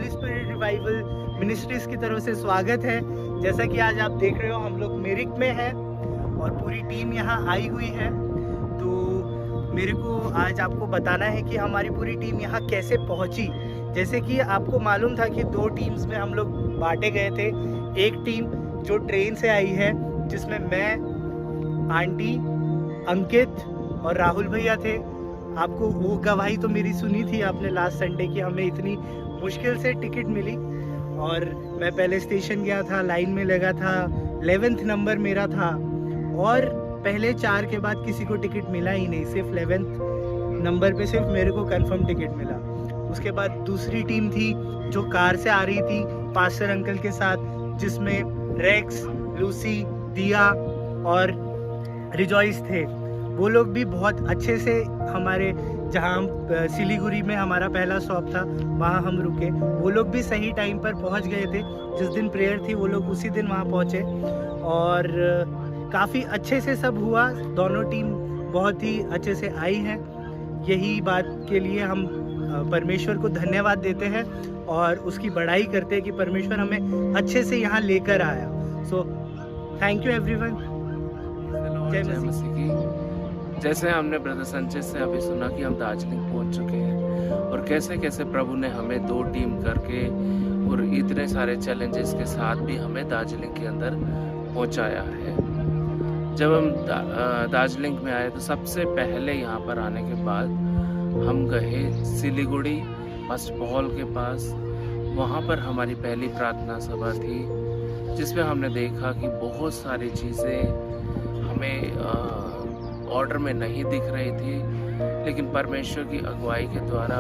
Holi spirit revival ministries की तरफ से स्वागत है। जैसा कि आज आप देख रहे हो हम लोग मेरिक में हैं और पूरी टीम यहाँ आई हुई है। तो मेरे को आज आपको बताना है कि हमारी पूरी टीम यहाँ कैसे पहुँची। जैसे कि आपको मालूम था कि 2 टीम्स में हम लोग बांटे गए थे। एक टीम जो ट्रेन से आई है जिसमें मैं, आंटी, अंकित और राहुल भैया थे। आपको वो गवाही तो मेरी सुनी थी आपने लास्ट संडे की, हमें इतनी मुश्किल से टिकट मिली और मैं पहले स्टेशन गया था, लाइन में लगा था, 11th नंबर मेरा था और पहले 4 के बाद किसी को टिकट मिला ही नहीं, सिर्फ 11th नंबर पे सिर्फ मेरे को कंफर्म टिकट मिला। उसके बाद दूसरी टीम थी जो कार से आ रही थी पास्टर अंकल के साथ, जिसमें रेक्स, लूसी, दिया और रिजॉइस थे। वो लोग भी बहुत अच्छे से हमारे जहाँ हम सिलीगुड़ी में हमारा पहला शॉप था वहाँ हम रुके, वो लोग भी सही टाइम पर पहुँच गए थे। जिस दिन प्रेयर थी वो लोग उसी दिन वहाँ पहुँचे और काफ़ी अच्छे से सब हुआ। दोनों टीम बहुत ही अच्छे से आई हैं। यही बात के लिए हम परमेश्वर को धन्यवाद देते हैं और उसकी बड़ाई करते हैं कि परमेश्वर हमें अच्छे से यहाँ लेकर आया। So thank you everyone. जय मसीह की। जैसे हमने ब्रदर संजय से अभी सुना कि हम दार्जिलिंग पहुंच चुके हैं और कैसे कैसे प्रभु ने हमें 2 टीम करके और इतने सारे चैलेंजेस के साथ भी हमें दार्जिलिंग के अंदर पहुंचाया है। जब हम दार्जिलिंग में आए तो सबसे पहले यहाँ पर आने के बाद हम गए सिलीगुड़ी फर्स्ट पॉल के पास। वहाँ पर हमारी पहली प्रार्थना सभा थी जिसमें हमने देखा कि बहुत सारी चीज़ें हमें ऑर्डर में नहीं दिख रही थी, लेकिन परमेश्वर की अगुवाई के द्वारा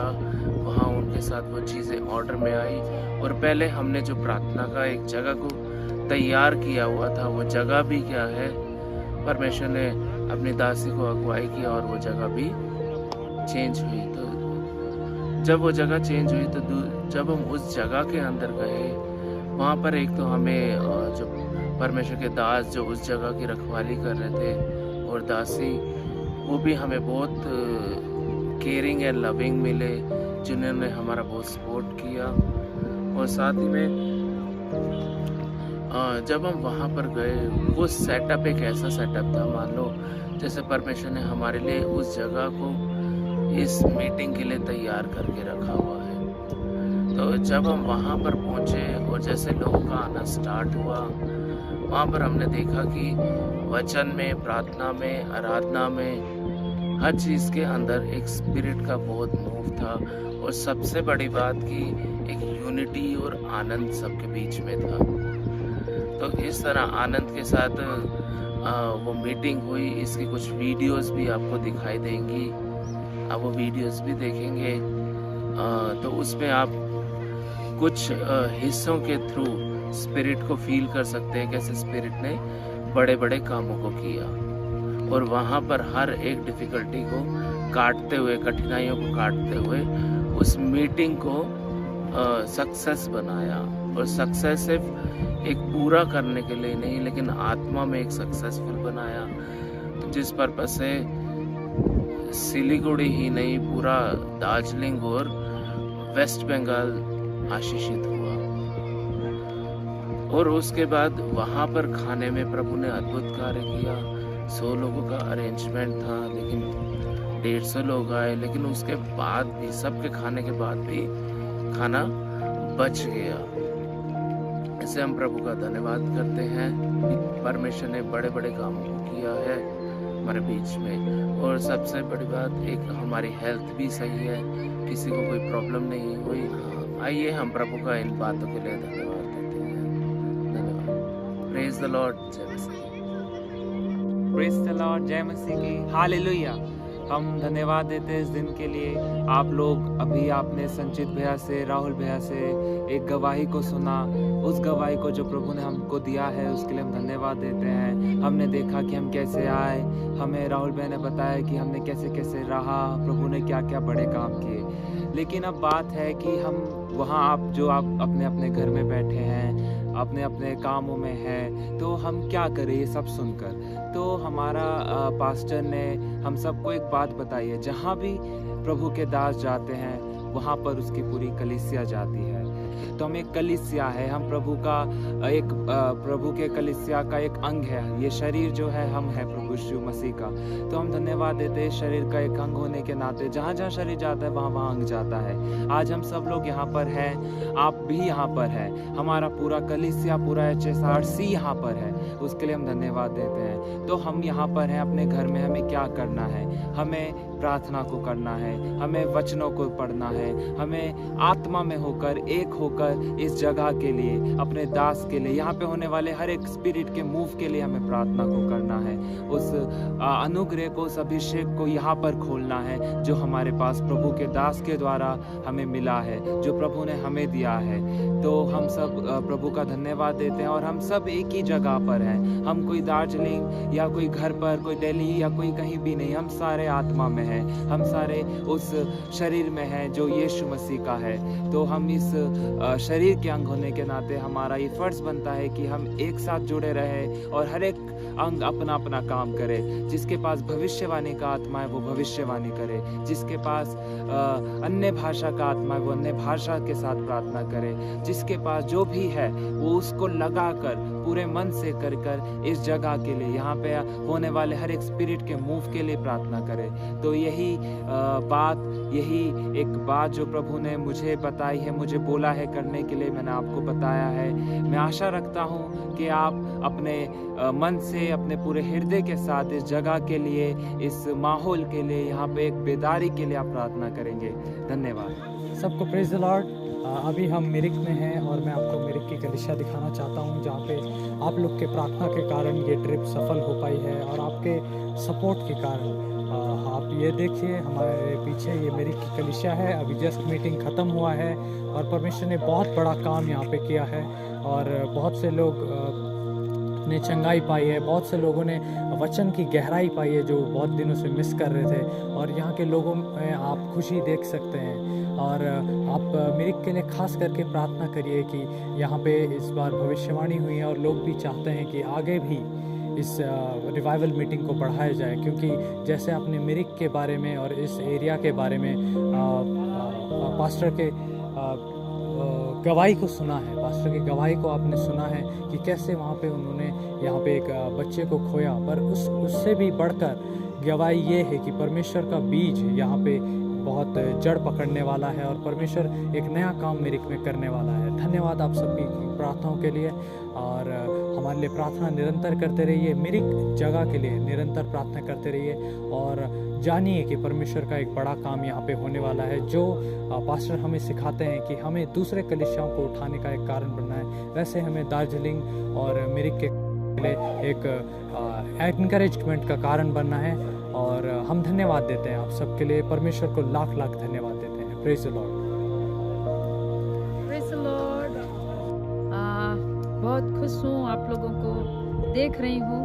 वहाँ उनके साथ वो चीज़ें ऑर्डर में आई। और पहले हमने जो प्रार्थना का एक जगह को तैयार किया हुआ था, वो जगह भी क्या है, परमेश्वर ने अपनी दासी को अगुवाई किया और वो जगह भी चेंज हुई। तो जब वो जगह चेंज हुई तो जब हम उस जगह के अंदर गए, वहाँ पर एक तो हमें जो परमेश्वर के दास जो उस जगह की रखवाली कर रहे थे और दासी, वो भी हमें बहुत केयरिंग एंड लविंग मिले, जिन्होंने हमारा बहुत सपोर्ट किया। और साथ ही में जब हम वहाँ पर गए, वो सेटअप एक ऐसा सेटअप था, मान लो जैसे परमेश्वर ने हमारे लिए उस जगह को इस मीटिंग के लिए तैयार करके रखा हुआ है। तो जब हम वहाँ पर पहुँचे और जैसे लोगों का आना स्टार्ट हुआ, वहाँ पर हमने देखा कि वचन में, प्रार्थना में, आराधना में, हर चीज़ के अंदर एक स्पिरिट का बहुत मूव था। और सबसे बड़ी बात कि एक यूनिटी और आनंद सबके बीच में था। तो इस तरह आनंद के साथ वो मीटिंग हुई। इसकी कुछ वीडियोस भी आपको दिखाई देंगी, आप वो वीडियोस भी देखेंगे। तो उसमें आप कुछ हिस्सों के थ्रू स्पिरिट को फील कर सकते हैं, कैसे स्पिरिट ने बड़े बड़े कामों को किया और वहाँ पर हर एक डिफ़िकल्टी को काटते हुए, कठिनाइयों को काटते हुए उस मीटिंग को सक्सेस बनाया। और सक्सेस सिर्फ एक पूरा करने के लिए नहीं, लेकिन आत्मा में एक सक्सेसफुल बनाया। तो जिस पर्पज से सिलीगुड़ी ही नहीं, पूरा दार्जिलिंग और वेस्ट बंगाल आशीषित हुआ। और उसके बाद वहाँ पर खाने में प्रभु ने अद्भुत कार्य किया। 100 लोगों का अरेंजमेंट था, लेकिन 150 लोग आए, लेकिन उसके बाद भी, सबके खाने के बाद भी खाना बच गया। इसे हम प्रभु का धन्यवाद करते हैं। परमेश्वर ने बड़े बड़े कामों को किया है हमारे बीच में। और सबसे बड़ी बात, एक हमारी हेल्थ भी सही है, किसी को कोई प्रॉब्लम नहीं हुई। आइए हम प्रभु का इन बातों के लिए धन्यवाद देते हैं। धन्यवाद। Praise the Lord. जय मसीह। Praise the Lord. जय मसीह की। हालेलुया। हम धन्यवाद देते हैं इस दिन के लिए। आप लोग अभी आपने संचित भैया से, राहुल भैया से एक गवाही को सुना। उस गवाही को जो प्रभु ने हमको दिया है उसके लिए हम धन्यवाद देते हैं। हमने देखा कि हम कैसे आए, हमें राहुल भैया ने बताया कि हमने कैसे कैसे रहा, प्रभु ने क्या क्या बड़े काम किए। लेकिन अब बात है कि हम वहाँ, आप अपने अपने घर में बैठे हैं, अपने अपने कामों में हैं, तो हम क्या करें ये सब सुनकर। तो हमारा पास्टर ने हम सबको एक बात बताई है, जहाँ भी प्रभु के दास जाते हैं वहाँ पर उसकी पूरी कलीसिया जाती है। है। तो हम एक कलीसिया है, हम प्रभु के कलीसिया का एक अंग है। ये शरीर जो है हम है प्रभु यीशु मसीह का। तो हम धन्यवाद देते हैं शरीर का एक अंग होने के नाते। जहाँ जहाँ शरीर जाता है वहाँ वहाँ अंग जाता है। आज हम सब लोग यहाँ पर हैं, आप भी यहाँ पर हैं, हमारा पूरा कलीसिया, पूरा HSRC यहाँ पर है। उसके लिए हम धन्यवाद देते हैं। तो हम यहाँ पर हैं अपने घर में, हमें क्या करना है? हमें प्रार्थना को करना है, हमें वचनों को पढ़ना है, हमें आत्मा में होकर एक होकर इस जगह के लिए, अपने दास के लिए, यहाँ पे होने वाले हर एक स्पिरिट के मूव के लिए हमें प्रार्थना को करना है। उस अनुग्रह को, उस अभिषेक को यहाँ पर खोलना है जो हमारे पास प्रभु के दास के द्वारा हमें मिला है, जो प्रभु ने हमें दिया है। तो हम सब प्रभु का धन्यवाद देते हैं और हम सब एक ही जगह पर हैं। हम कोई दार्जिलिंग या कोई घर पर, कोई दिल्ली या कोई कहीं भी नहीं, हम सारे आत्मा में हैं, हम सारे उस शरीर में हैं जो यीशु मसीह का है। तो हम इस शरीर के अंग होने के नाते हमारा ये फर्ज बनता है कि हम एक साथ जुड़े रहे और हर एक अंग अपना अपना काम करे। जिसके पास भविष्यवाणी का आत्मा है वो भविष्यवाणी करे, जिसके पास अन्य भाषा का आत्मा है वो अन्य भाषा के साथ प्रार्थना करे, जिसके पास जो भी है वो उसको लगाकर पूरे मन से कर इस जगह के लिए, यहाँ पे होने वाले हर एक स्पिरिट के मूव के लिए प्रार्थना करे। तो यही एक बात जो प्रभु ने मुझे बताई है, मुझे बोला है करने के लिए, मैंने आपको बताया है। मैं आशा रखता हूँ कि आप अपने मन से, अपने पूरे हृदय के साथ इस जगह के लिए, इस माहौल के लिए, यहाँ पे एक बेदारी के लिए आप प्रार्थना करेंगे। धन्यवाद। सबको प्रेज द लॉर्ड। अभी हम मिरिक में हैं और मैं आपको मिरिक की कलीसिया दिखाना चाहता हूं, जहां पे आप लोग के प्रार्थना के कारण ये ट्रिप सफल हो पाई है और आपके सपोर्ट के कारण। आप ये देखिए हमारे पीछे ये मिरिक की कलीसिया है। अभी जस्ट मीटिंग ख़त्म हुआ है और परमेश्वर ने बहुत बड़ा काम यहाँ पे किया है और बहुत से लोग ने चंगाई पाई है, बहुत से लोगों ने वचन की गहराई पाई है जो बहुत दिनों से मिस कर रहे थे। और यहाँ के लोगों में आप खुशी देख सकते हैं। और आप मिरिक के लिए खास करके प्रार्थना करिए कि यहाँ पे इस बार भविष्यवाणी हुई है और लोग भी चाहते हैं कि आगे भी इस रिवाइवल मीटिंग को बढ़ाया जाए, क्योंकि जैसे आपने मिरिक के बारे में और इस एरिया के बारे में पास्टर के गवाही को सुना है, पास्टर की गवाही को आपने सुना है कि कैसे वहाँ पे उन्होंने यहाँ पे एक बच्चे को खोया। पर उससे भी बढ़कर गवाही ये है कि परमेश्वर का बीज यहाँ पे बहुत जड़ पकड़ने वाला है और परमेश्वर एक नया काम मिरिक में करने वाला है। धन्यवाद आप सभी की प्रार्थनाओं के लिए और हमारे लिए प्रार्थना निरंतर करते रहिए। मिरिक जगह के लिए निरंतर प्रार्थना करते रहिए और जानिए कि परमेश्वर का एक बड़ा काम यहाँ पे होने वाला है। जो पास्टर हमें सिखाते हैं कि हमें दूसरे कलीसियाओं को उठाने का एक कारण बनना है, वैसे हमें दार्जिलिंग और मिरिक के लिए एक एनकरेजमेंट का कारण बनना है। और हम धन्यवाद देते हैं आप सबके लिए। परमेश्वर को लाख लाख धन्यवाद देते हैं। Praise the Lord. Praise the Lord. बहुत खुश हूँ आप लोगों को देख रही हूँ।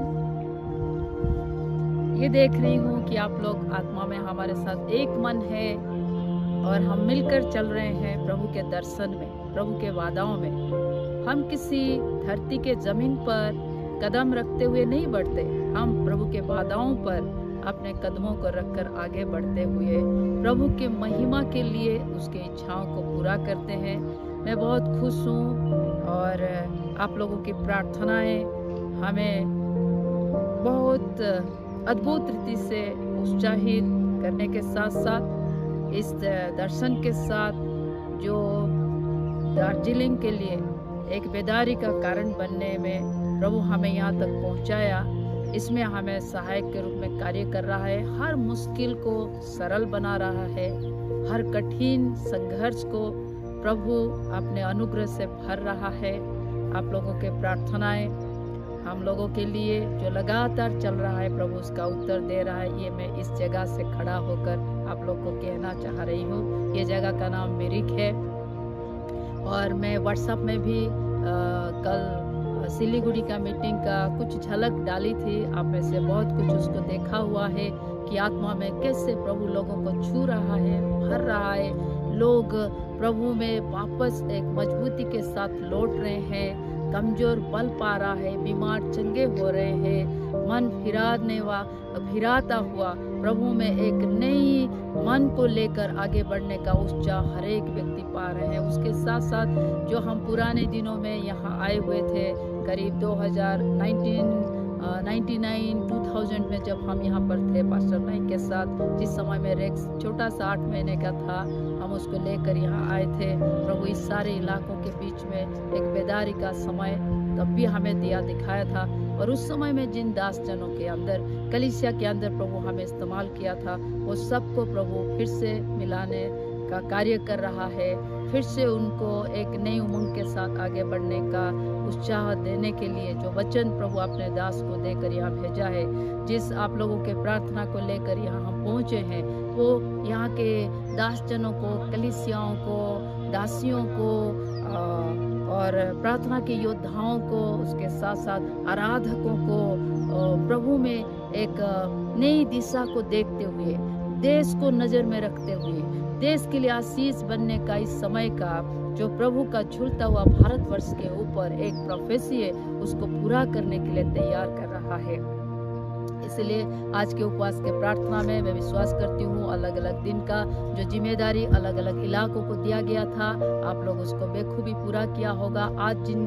ये देख रही हूँ कि आप लोग आत्मा में हमारे साथ एक मन है और हम मिलकर चल रहे हैं प्रभु के दर्शन में, प्रभु के वादाओं में। हम किसी धरती के जमीन पर कदम रखते हुए नहीं बढ़ते, हम प्रभु के वादाओं पर अपने कदमों को रखकर आगे बढ़ते हुए प्रभु के महिमा के लिए उसके इच्छाओं को पूरा करते हैं। मैं बहुत खुश हूँ और आप लोगों की प्रार्थनाएं हमें बहुत अद्भुत रीति से उत्साहित करने के साथ साथ इस दर्शन के साथ जो दार्जिलिंग के लिए एक बेदारी का कारण बनने में प्रभु हमें यहाँ तक पहुँचाया, इसमें हमें सहायक के रूप में कार्य कर रहा है। हर मुश्किल को सरल बना रहा है, हर कठिन संघर्ष को प्रभु अपने अनुग्रह से भर रहा है। आप लोगों के प्रार्थनाएं हम लोगों के लिए जो लगातार चल रहा है, प्रभु उसका उत्तर दे रहा है। ये मैं इस जगह से खड़ा होकर आप लोग को कहना चाह रही हूँ। ये जगह का नाम मिरिक है और मैं व्हाट्सएप में भी कल सिलीगुड़ी का मीटिंग का कुछ झलक डाली थी। आप में से बहुत कुछ उसको देखा हुआ है कि आत्मा में कैसे प्रभु लोगों को छू रहा है, भर रहा है। लोग प्रभु में वापस एक मजबूती के साथ लौट रहे हैं, कमजोर बल पा रहा है, बीमार चंगे हो रहे हैं, मन फिराता हुआ प्रभु में एक नई मन को लेकर आगे बढ़ने का उत्साह हर एक व्यक्ति पा रहे हैं। उसके साथ साथ जो हम पुराने दिनों में यहाँ आए हुए थे, करीब 2000 में जब हम यहाँ पर थे पास्टर नाइक के साथ, जिस समय में रेक्स छोटा सा 8 महीने का था, हम उसको लेकर यहाँ आए थे। प्रभु इस सारे इलाकों के बीच में एक बेदारी का समय तब भी हमें दिखाया था, और उस समय में जिन दास जनों के अंदर, कलीसिया के अंदर प्रभु हमें इस्तेमाल किया था, वो सबको प्रभु फिर से मिलाने का कार्य कर रहा है। फिर से उनको एक नई उमंग के साथ आगे बढ़ने का उत्साह देने के लिए जो वचन प्रभु अपने दास को देकर यहाँ भेजा है, जिस आप लोगों के प्रार्थना को लेकर यहाँ हम पहुँचे हैं, वो यहाँ के दास जनों को, कलीसियाओं को, दासियों को और प्रार्थना के योद्धाओं को, उसके साथ साथ आराधकों को प्रभु में एक नई दिशा को देखते हुए, देश को नजर में रखते हुए, देश के लिए आशीष बनने का इस समय का जो प्रभु का झूलता हुआ भारतवर्ष के ऊपर एक प्रोफेसी है, उसको पूरा करने के लिए तैयार कर रहा है। इसलिए आज के उपवास के प्रार्थना में मैं विश्वास करती हूँ, अलग अलग दिन का जो जिम्मेदारी अलग अलग इलाकों को दिया गया था, आप लोग उसको बेखूबी पूरा किया होगा। आज जिन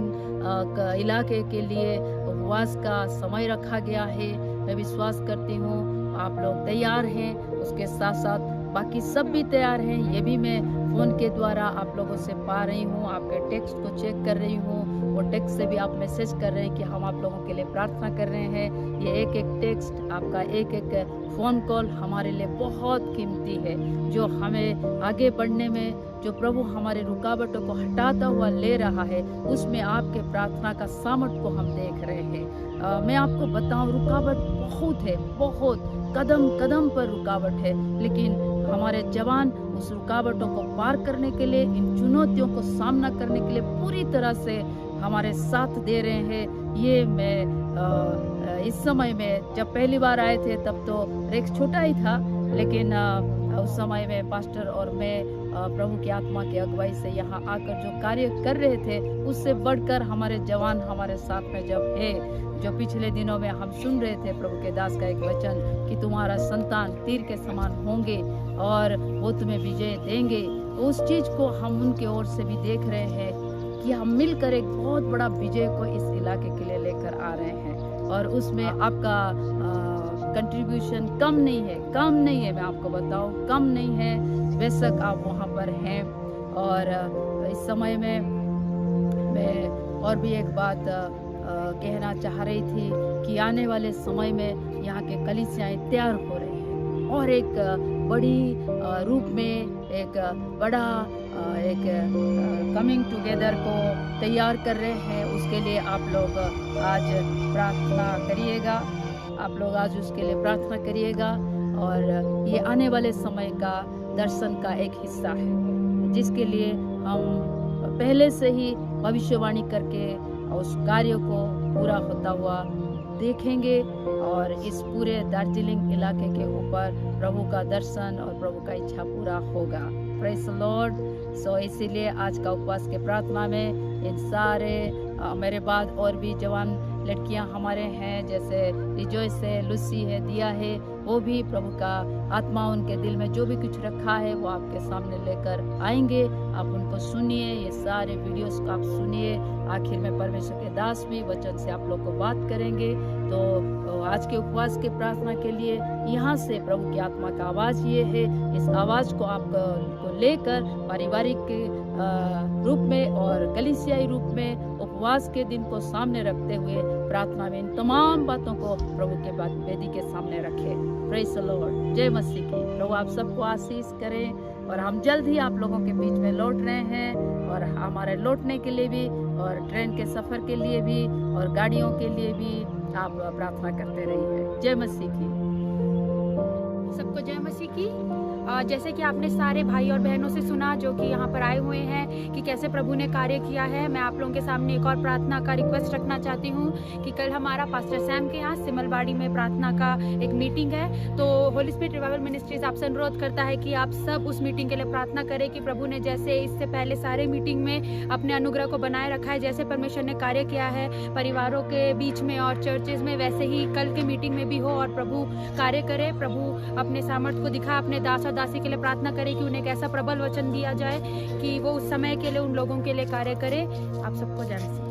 इलाके के लिए उपवास का समय रखा गया है, मैं विश्वास करती हूँ आप लोग तैयार हैं। उसके साथ साथ बाकी सब भी तैयार हैं, ये भी मैं फ़ोन के द्वारा आप लोगों से पा रही हूँ, आपके टेक्स्ट को चेक कर रही हूँ, वो टेक्स्ट से भी आप मैसेज कर रहे हैं कि हम आप लोगों के लिए प्रार्थना कर रहे हैं। ये एक एक टेक्स्ट, आपका एक एक फ़ोन कॉल हमारे लिए बहुत कीमती है, जो हमें आगे बढ़ने में, जो प्रभु हमारे रुकावटों को हटाता हुआ ले रहा है, उसमें आपके प्रार्थना का सामर्थ्य को हम देख रहे हैं। मैं आपको बताऊं, रुकावट बहुत है, बहुत कदम कदम पर रुकावट है, लेकिन हमारे जवान उस रुकावटों को पार करने के लिए, इन चुनौतियों को सामना करने के लिए पूरी तरह से हमारे साथ दे रहे हैं। ये मैं इस समय में जब पहली बार आए थे तब तो रेक्स छोटा ही था, लेकिन उस समय में पास्टर और मैं प्रभु की आत्मा की अगुवाई से यहाँ आकर जो कार्य कर रहे थे, उससे बढ़कर हमारे जवान हमारे साथ में जब है, जो पिछले दिनों में हम सुन रहे थे प्रभु के दास का एक वचन कि तुम्हारा संतान तीर के समान होंगे और वो तुम्हें विजय देंगे, उस चीज को हम उनके ओर से भी देख रहे हैं कि हम मिलकर एक बहुत बड़ा विजय को इस इलाके के लिए लेकर आ रहे हैं। और उसमें आपका कंट्रीब्यूशन कम नहीं है, मैं आपको बताऊं, कम नहीं है, बेशक आप वहाँ पर हैं। और इस समय में मैं और भी एक बात कहना चाह रही थी कि आने वाले समय में यहाँ के कलीसियाएं तैयार हो रही हैं और एक बड़ी रूप में एक बड़ा एक कमिंग टुगेदर को तैयार कर रहे हैं। उसके लिए आप लोग आज प्रार्थना करिएगा, आप लोग आज उसके लिए प्रार्थना करिएगा। और ये आने वाले समय का दर्शन का एक हिस्सा है, जिसके लिए हम पहले से ही भविष्यवाणी करके उस कार्य को पूरा होता हुआ देखेंगे और इस पूरे दार्जिलिंग इलाके के ऊपर प्रभु का दर्शन और प्रभु का इच्छा पूरा होगा। Praise the Lord. सो इसीलिए आज का उपवास के प्रार्थना में इन सारे मेरे बाद और भी जवान लड़कियां हमारे हैं, जैसे रिजॉइस है, लुसी है, दिया है, वो भी प्रभु का आत्मा उनके दिल में जो भी कुछ रखा है वो आपके सामने लेकर आएंगे। आप उनको सुनिए, ये सारे वीडियोस को आप सुनिए। आखिर में परमेश्वर के दास भी वचन से आप लोग को बात करेंगे। तो आज के उपवास के प्रार्थना के लिए यहाँ से प्रभु की आत्मा का आवाज़ ये है, इस आवाज़ को आप को लेकर पारिवारिक रूप में और कलीसियाई रूप में उपवास के दिन को सामने रखते हुए प्रार्थना में इन तमाम बातों को प्रभु के वेदी के सामने रखें। Praise the Lord. जय मसीह की। प्रभु आप सबको आशीष करें। और हम जल्द ही आप लोगों के बीच में लौट रहे हैं, और हमारे लौटने के लिए भी और ट्रेन के सफ़र के लिए भी और गाड़ियों के लिए भी आप प्रार्थना करते रहिए। जय मसीह की। सबको जय मसीह की। जैसे कि आपने सारे भाई और बहनों से सुना जो कि यहाँ पर आए हुए हैं कि कैसे प्रभु ने कार्य किया है, मैं आप लोगों के सामने एक और प्रार्थना का रिक्वेस्ट रखना चाहती हूँ कि कल हमारा पास्टर सैम के यहाँ सिमलवाड़ी में प्रार्थना का एक मीटिंग है। तो होली स्पिरिट रिवाइवल मिनिस्ट्रीज आपसे अनुरोध करता है कि आप सब उस मीटिंग के लिए प्रार्थना करें कि प्रभु ने जैसे इससे पहले सारे मीटिंग में अपने अनुग्रह को बनाए रखा है, जैसे परमेश्वर ने कार्य किया है परिवारों के बीच में और चर्चेज में, वैसे ही कल के मीटिंग में भी हो और प्रभु कार्य करे। प्रभु अपने सामर्थ्य को दिखा। अपने दासा दासी के लिए प्रार्थना करें कि उन्हें एक ऐसा प्रबल वचन दिया जाए कि वो उस समय के लिए उन लोगों के लिए कार्य करें। आप सबको जय मसीह।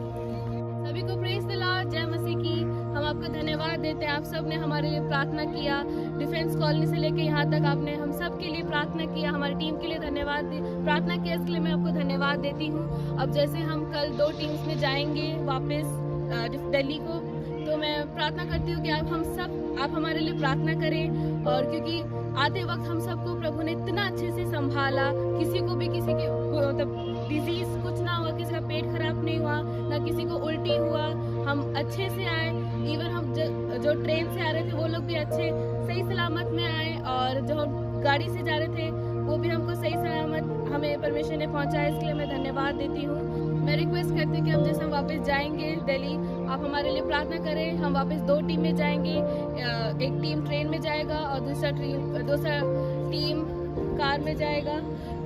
सभी को प्रेज द लॉर्ड, जय मसीह की। हम आपको धन्यवाद देते हैं, आप सब ने हमारे लिए प्रार्थना किया। डिफेंस कॉलोनी से लेकर यहाँ तक आपने हम सब के लिए प्रार्थना किया, हमारी टीम के लिए धन्यवाद प्रार्थना किया, इसके लिए मैं आपको धन्यवाद देती हूँ। अब जैसे हम कल 2 टीम्स में जाएंगे वापस दिल्ली को, तो मैं प्रार्थना करती हूँ कि आप हमारे लिए प्रार्थना करें। और क्योंकि आते वक्त हम सबको प्रभु ने इतना अच्छे से संभाला, किसी को भी किसी के मतलब डिजीज कुछ ना हुआ, किसी का पेट खराब नहीं हुआ, ना किसी को उल्टी हुआ, हम अच्छे से आए। इवन हम जो ट्रेन से आ रहे थे वो लोग भी अच्छे सही सलामत में आए, और जो गाड़ी से जा रहे थे वो भी हमको सही सलामत हमें परमेश्वर ने पहुंचाया, इसके लिए मैं धन्यवाद देती हूँ। मैं रिक्वेस्ट करती हूँ कि हम जैसे हम वापस जाएंगे दिल्ली, आप हमारे लिए प्रार्थना करें। हम वापस 2 टीम में जाएंगे, एक टीम ट्रेन में जाएगा और दूसरा टीम कार में जाएगा,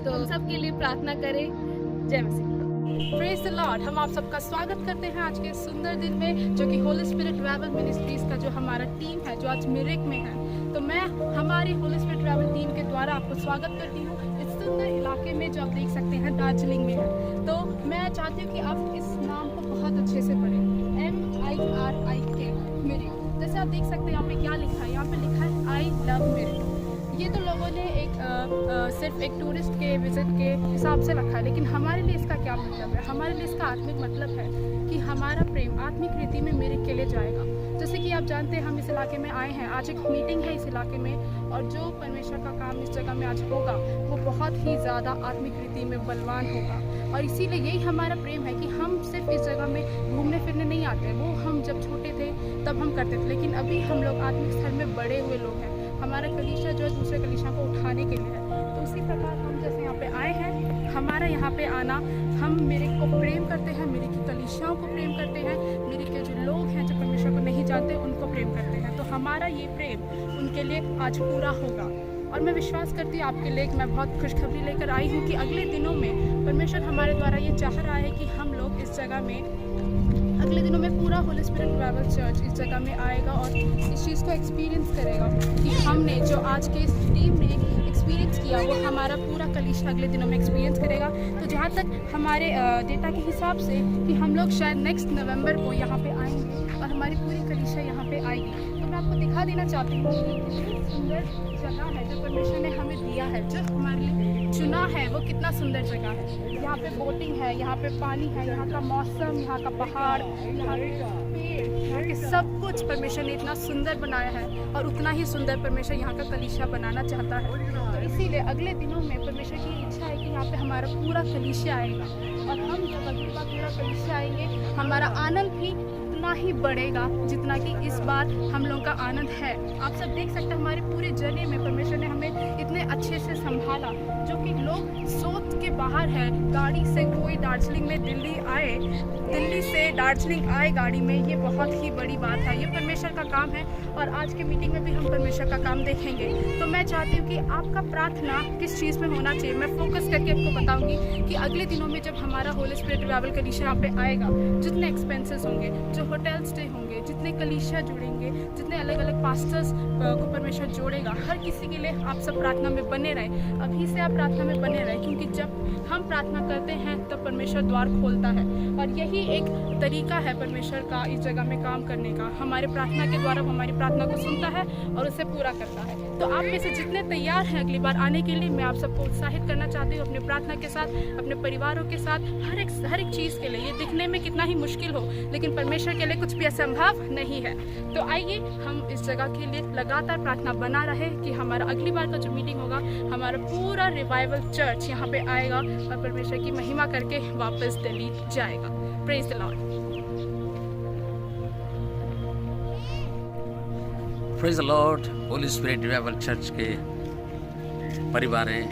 तो सबके लिए प्रार्थना करें। जय मसीह। Praise the Lord. हम आप सबका स्वागत करते हैं आज के सुंदर दिन में, जो कि होली स्पिरिट रिवाइवल मिनिस्ट्रीज का जो हमारा टीम है जो आज मिरिक में है। तो मैं हमारी होली स्पिरिट रिवाइवल टीम के द्वारा आपको स्वागत करती हूँ इस सुंदर इलाके में जो आप देख सकते हैं दार्जिलिंग में है। तो मैं चाहती हूँ कि आप इस नाम को बहुत अच्छे से पढ़ें, MIRIK मिरिक। जैसे आप देख सकते हैं यहाँ पे क्या लिखा है, यहाँ पे लिखा है आई लव मिरिक। ये तो लोगों ने सिर्फ एक टूरिस्ट के विजिट के हिसाब से रखा है, लेकिन हमारे लिए इसका क्या मतलब है? हमारे लिए इसका आत्मिक मतलब है कि हमारा प्रेम आत्मिक रीति में मिरिक के लिए जाएगा। जैसे कि आप जानते हैं हम इस इलाके में आए हैं, आज एक मीटिंग है इस इलाके में, और जो परमेश्वर का काम इस जगह में आज होगा वो बहुत ही ज़्यादा आत्मिक रीति में बलवान होगा। और इसीलिए यही हमारा प्रेम है कि हम सिर्फ इस जगह में घूमने फिरने नहीं आते। वो हम जब छोटे थे तब हम करते थे, लेकिन अभी हम लोग आत्मिक स्तर में बड़े हुए लोग हैं। हमारा कलीसिया जो है दूसरे कलीसिया को उठाने के लिए है। तो उसी प्रकार हम जैसे यहाँ पे आए हैं, हमारा यहाँ पे आना, हम मिरिक को प्रेम करते हैं, मिरिक की कलीसियाओं को प्रेम करते हैं, मिरिक के जो लोग हैं जो परमेश्वर को नहीं जानते उनको प्रेम करते हैं। तो हमारा ये प्रेम उनके लिए आज पूरा होगा। और मैं विश्वास करती हूँ आपके लिए मैं बहुत खुशखबरी लेकर आई हूँ कि अगले दिनों में परमेश्वर हमारे द्वारा ये चाह रहा है कि हम लोग इस जगह में अगले दिनों में पूरा होली स्पिरिट रिवाइवल चर्च इस जगह में आएगा और इस चीज़ को एक्सपीरियंस करेगा कि हमने जो आज के इस टीम ने एक्सपीरियंस किया वो हमारा पूरा कलीसिया अगले दिनों में एक्सपीरियंस करेगा। तो जहाँ तक हमारे डेटा के हिसाब से कि हम लोग शायद नेक्स्ट नवंबर को यहाँ पे आएंगे और हमारी पूरी कलीसिया यहाँ पे आएगी। तो मैं आपको दिखा देना चाहती हूँ कि कितनी सुंदर जगह है जो परमेश्वर ने हमें दिया है, जो हमारे लिए चुना है, वो कितना सुंदर जगह है। यहाँ पे बोटिंग है, यहाँ पे पानी है, यहाँ का मौसम, यहाँ का पहाड़, यहाँ के पेड़, यहाँ के सब कुछ परमेश्वर ने इतना सुंदर बनाया है। और उतना ही सुंदर परमेश्वर यहाँ का कलीसिया बनाना चाहता है। तो इसीलिए अगले दिनों में परमेश्वर की इच्छा है कि यहाँ पे हमारा पूरा कलीसिया आएगा, और हम जब अगली बार पूरा कलीसिया आएंगे हमारा आनंद भी उतना ही बढ़ेगा जितना कि इस बार हम लोगों का आनंद है। आप सब देख सकते हैं हमारे पूरे जर्नी में परमेश्वर ने हमें इतने अच्छे से संभाला, जो कि लोग सोच के बाहर है। गाड़ी से कोई दार्जिलिंग में दिल्ली से दार्जिलिंग आए गाड़ी में, ये बहुत ही बड़ी बात है। ये परमेश्वर का काम है और आज के मीटिंग में भी हम परमेश्वर का काम देखेंगे। तो मैं चाहती हूँ कि आपका प्रार्थना किस चीज़ में होना चाहिए, मैं फोकस करके आपको बताऊंगी कि अगले दिनों में जब हमारा होली स्पिरिट रिवाइवल कलीसिया यहाँ पे आएगा, जितने एक्सपेंसेस होंगे, जो होटल स्टे होंगे, जितने कलीसिया जुड़ेंगे, जितने अलग अलग पास्टर्स को परमेश्वर जोड़ेगा, हर किसी के लिए आप सब प्रार्थना में बने रहें। अभी से आप प्रार्थना में बने रहें, क्योंकि जब हम प्रार्थना करते हैं तो परमेश्वर द्वार खोलता है। और यही एक तरीका है परमेश्वर का इस जगह में काम करने का। हमारे प्रार्थना के द्वारा वो हमारी प्रार्थना को सुनता है और उसे पूरा करता है। तो आप में से जितने तैयार हैं अगली बार आने के लिए, मैं आप सबको उत्साहित करना चाहती हूँ अपने प्रार्थना के साथ, अपने परिवारों के साथ, हर एक चीज़ के लिए। ये दिखने में कितना ही मुश्किल हो, लेकिन परमेश्वर के लिए कुछ भी असंभव नहीं है। तो आइए हम इस जगह के लिए लगातार प्रार्थना बना रहे कि हमारा अगली बार का जो मीटिंग होगा, हमारा पूरा रिवाइवल चर्च यहाँ पे आएगा और परमेश्वर की महिमा करके वापस दिल्ली जाएगा। Praise the Lord. Praise the Lord. Holi spirit revival church के परिवारें,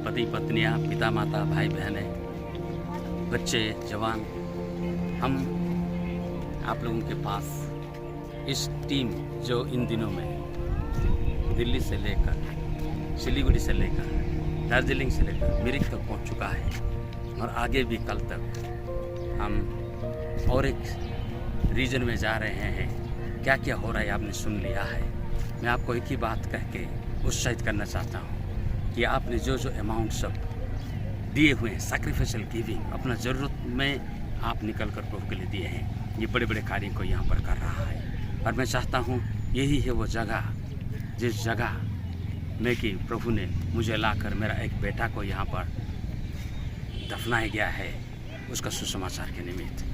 पति पत्नियां, पिता माता, भाई बहनें, बच्चे, जवान, हम आप लोगों के पास इस टीम जो इन दिनों में दिल्ली से लेकर, सिलीगुड़ी से लेकर, दार्जिलिंग से लेकर मिरिक तक पहुंच चुका है, और आगे भी कल तक हम और एक रीजन में जा रहे हैं। क्या क्या हो रहा है आपने सुन लिया है। मैं आपको एक ही बात कह के उत्साहित करना चाहता हूँ कि आपने जो जो अमाउंट सब दिए हुए हैं, सैक्रिफिशियल गिविंग, अपना ज़रूरत में आप निकल कर प्रभु के लिए दिए हैं, ये बड़े बड़े कार्यों को यहाँ पर कर रहा है। और मैं चाहता हूँ यही है वो जगह जिस जगह में कि प्रभु ने मुझे लाकर मेरा एक बेटा को यहाँ पर दफनाया गया है, उसका सुसमाचार के निमित्त।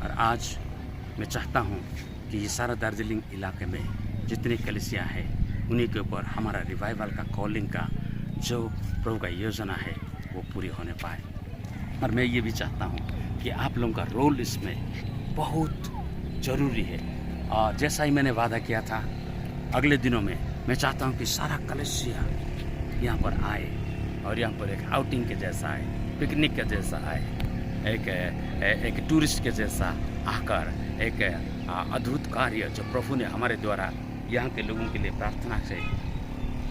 और आज मैं चाहता हूँ कि ये सारा दार्जिलिंग इलाके में जितनी कलीसिया है उन्हीं के ऊपर हमारा रिवाइवल का कॉलिंग का जो प्रभु का योजना है वो पूरी होने पाए। और मैं ये भी चाहता हूँ कि आप लोगों का रोल इसमें बहुत ज़रूरी है। और जैसा ही मैंने वादा किया था, अगले दिनों में मैं चाहता हूँ कि सारा कलीसिया यहाँ पर आए और यहाँ पर एक आउटिंग के जैसा आए, पिकनिक के जैसा आए, एक टूरिस्ट के जैसा आकर एक अद्भुत कार्य जो प्रभु ने हमारे द्वारा यहाँ के लोगों के लिए प्रार्थना से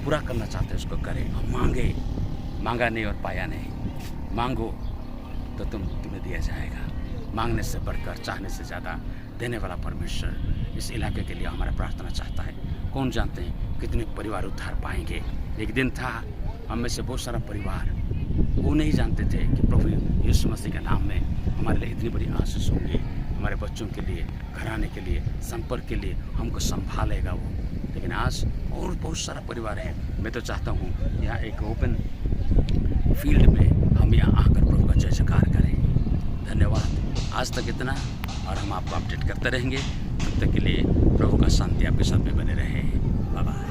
पूरा करना चाहते हैं उसको करें। हम मांगा नहीं और पाया नहीं। मांगो तो तुम्हें दिया जाएगा। मांगने से बढ़कर चाहने से ज़्यादा देने वाला परमेश्वर इस इलाके के लिए हमारा प्रार्थना चाहता है। कौन जानते हैं कितने परिवार उद्धार पाएंगे। एक दिन था हम में से बहुत सारा परिवार वो नहीं जानते थे कि प्रभु यीशु मसीह के नाम में हमारे लिए इतनी बड़ी आशीष होगी, हमारे बच्चों के लिए, घराने के लिए, संपर्क के लिए हमको संभालेगा वो। लेकिन आज और बहुत सारा परिवार है। मैं तो चाहता हूँ यहाँ एक ओपन फील्ड में हम यहाँ आकर प्रभु का जय जयकार करें। धन्यवाद। आज तक इतना, और हम आपको अपडेट करते रहेंगे। तब तक के लिए प्रभु का शांति आपके साथ में बने रहे। Bye bye.